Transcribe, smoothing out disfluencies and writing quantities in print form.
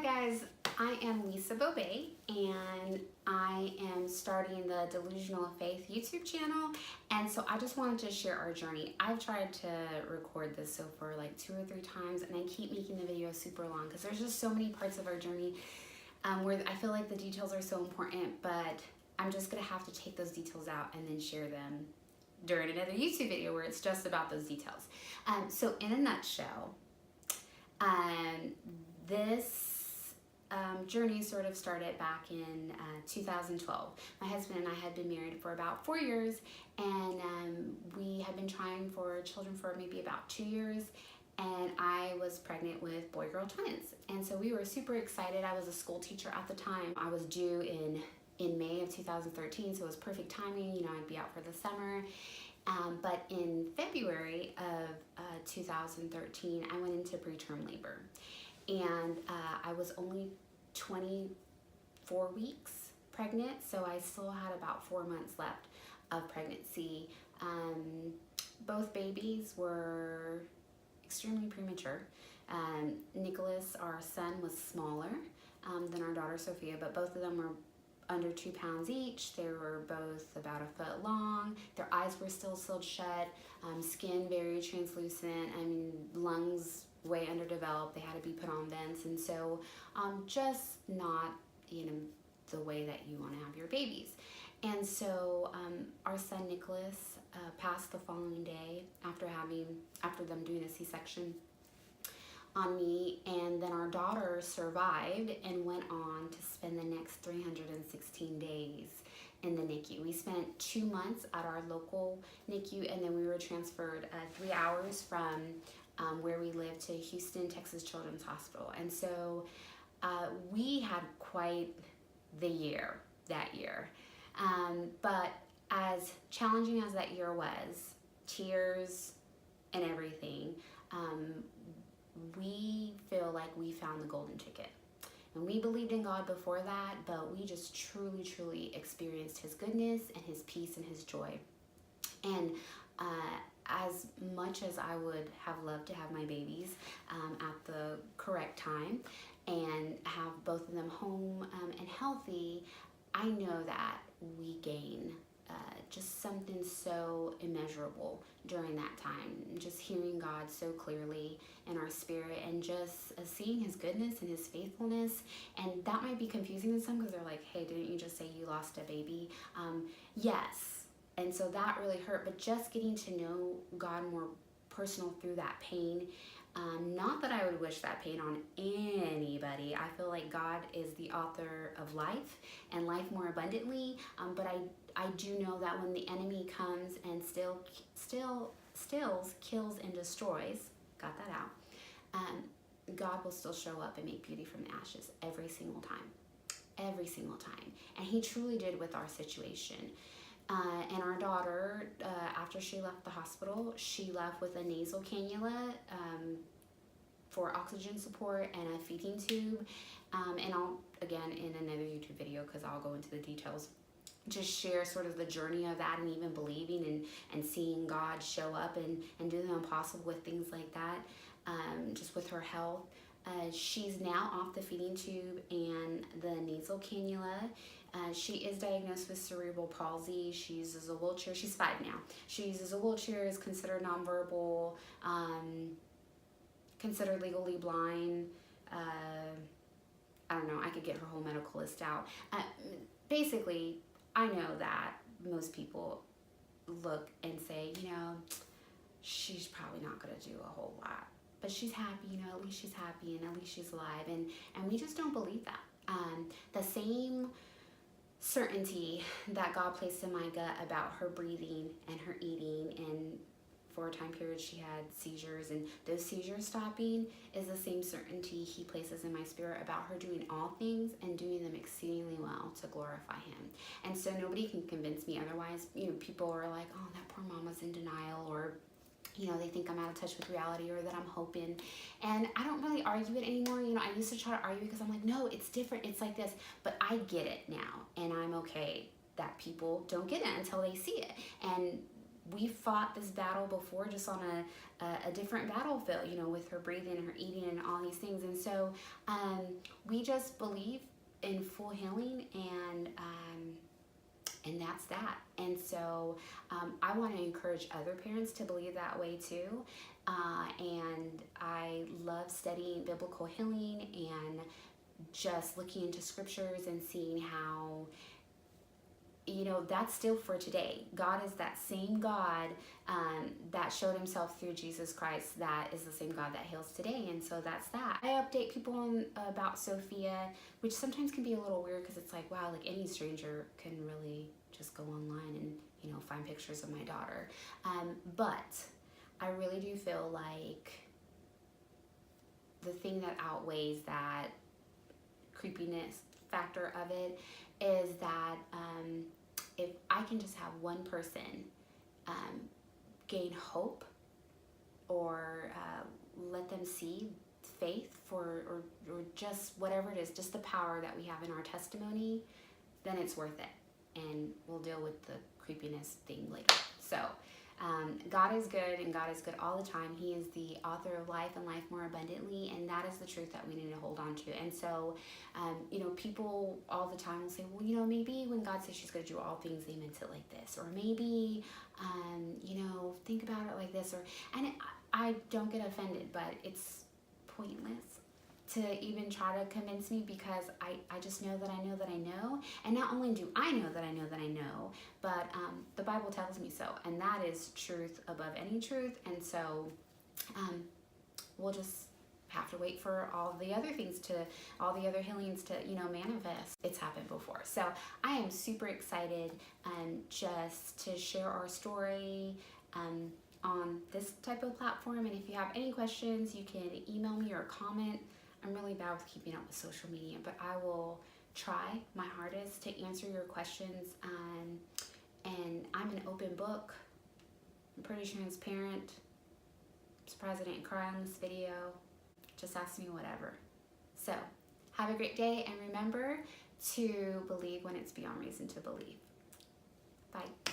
guys, I am Lisa Bobet and I am starting the Delusional Faith YouTube channel, and so I just wanted to share our journey. I've tried to record this so far like 2 or 3 times, and I keep making the video super long because there's just so many parts of our journey where I feel like the details are so important, but I'm just gonna have to take those details out and then share them during another YouTube video where it's just about those details. So in a nutshell, this journey sort of started back in 2012. My husband and I had been married for about 4 years, and we had been trying for children for maybe about 2 years, and I was pregnant with boy-girl twins. And so we were super excited. I was a school teacher at the time. I was due in May of 2013, so it was perfect timing. You know, I'd be out for the summer. But in February of 2013, I went into preterm labor, and I was only 24 weeks pregnant, so I still had about 4 months left of pregnancy. Both babies were extremely premature. Nicholas, our son, was smaller than our daughter Sophia, but both of them were under 2 pounds each. They were both about 1 foot long. Their eyes were still sealed shut, skin very translucent, I mean, lungs way underdeveloped. They had to be put on vents, and so just not, you know, the way that you want to have your babies. And so our son Nicholas passed the following day after them doing a C-section on me, and then our daughter survived and went on to spend the next 316 days in the NICU. We spent 2 months at our local NICU, and then we were transferred 3 hours from where we live to Houston, Texas Children's Hospital. And so we had quite the year that year. But as challenging as that year was, tears and everything, we feel like we found the golden ticket. And we believed in God before that, but we just truly, truly experienced His goodness and His peace and His joy. And as much as I would have loved to have my babies at the correct time and have both of them home and healthy, I know that we gain just something so immeasurable during that time. Just hearing God so clearly in our spirit, and just seeing His goodness and His faithfulness. And that might be confusing to some because they're like, hey, didn't you just say you lost a baby? Yes. And so that really hurt, but just getting to know God more personal through that pain. Not that I would wish that pain on anybody. I feel like God is the author of life and life more abundantly, but I do know that when the enemy comes and steals, kills, and destroys, got that out, God will still show up and make beauty from the ashes every single time. Every single time. And He truly did with our situation. And our daughter, after she left the hospital, she left with a nasal cannula for oxygen support and a feeding tube. And I'll, again, in another YouTube video, because I'll go into the details, just share sort of the journey of that, and even believing and seeing God show up and do the impossible with things like that, just with her health. She's now off the feeding tube and the nasal cannula. She is diagnosed with cerebral palsy. She uses a wheelchair. She's 5 now. She uses a wheelchair, is considered nonverbal, considered legally blind. I don't know. I could get her whole medical list out. Basically, I know that most people look and say, you know, she's probably not going to do a whole lot. But she's happy, you know, at least she's happy, and at least she's alive. And we just don't believe that. The same certainty that God placed in my gut about her breathing and her eating, and for a time period she had seizures, and those seizures stopping, is the same certainty He places in my spirit about her doing all things and doing them exceedingly well to glorify Him. And so nobody can convince me otherwise. You know, people are like, oh, that poor mama's in denial, or you know, they think I'm out of touch with reality, or that I'm hoping. And I don't really argue it anymore. You know, I used to try to argue because I'm like, no, it's different. It's like this. But I get it now, and I'm okay that people don't get it until they see it. And we fought this battle before, just on a different battlefield, you know, with her breathing and her eating and all these things. And so we just believe in full healing, and that's that. And so I want to encourage other parents to believe that way too. And I love studying biblical healing and just looking into scriptures and seeing how, you know, that's still for today. God is that same God that showed himself through Jesus Christ. That is the same God that heals today. And so that's that. I update people about Sophia, which sometimes can be a little weird because it's like, wow, like any stranger can really just go online and, you know, find pictures of my daughter. But I really do feel like the thing that outweighs that creepiness factor of it is that if I can just have one person gain hope, or let them see faith for, or just whatever it is, just the power that we have in our testimony, then it's worth it. And we'll deal with the creepiness thing later. So God is good, and God is good all the time. He is the author of life and life more abundantly, and that is the truth that we need to hold on to. And so, you know, people all the time will say, well, you know, maybe when God says she's going to do all things, they meant it like this, or maybe, you know, think about it like this, or, and I don't get offended, but it's pointless to even try to convince me, because I just know that I know that I know. And not only do I know that I know that I know, but the Bible tells me so. And that is truth above any truth. And so we'll just have to wait for all the other things to, all the other healings to, you know, manifest. It's happened before. So I am super excited just to share our story on this type of platform. And if you have any questions, you can email me or comment. I'm really bad with keeping up with social media, but I will try my hardest to answer your questions. And I'm an open book. I'm pretty transparent. I'm surprised I didn't cry on this video. Just ask me whatever. So have a great day, and remember to believe when it's beyond reason to believe. Bye.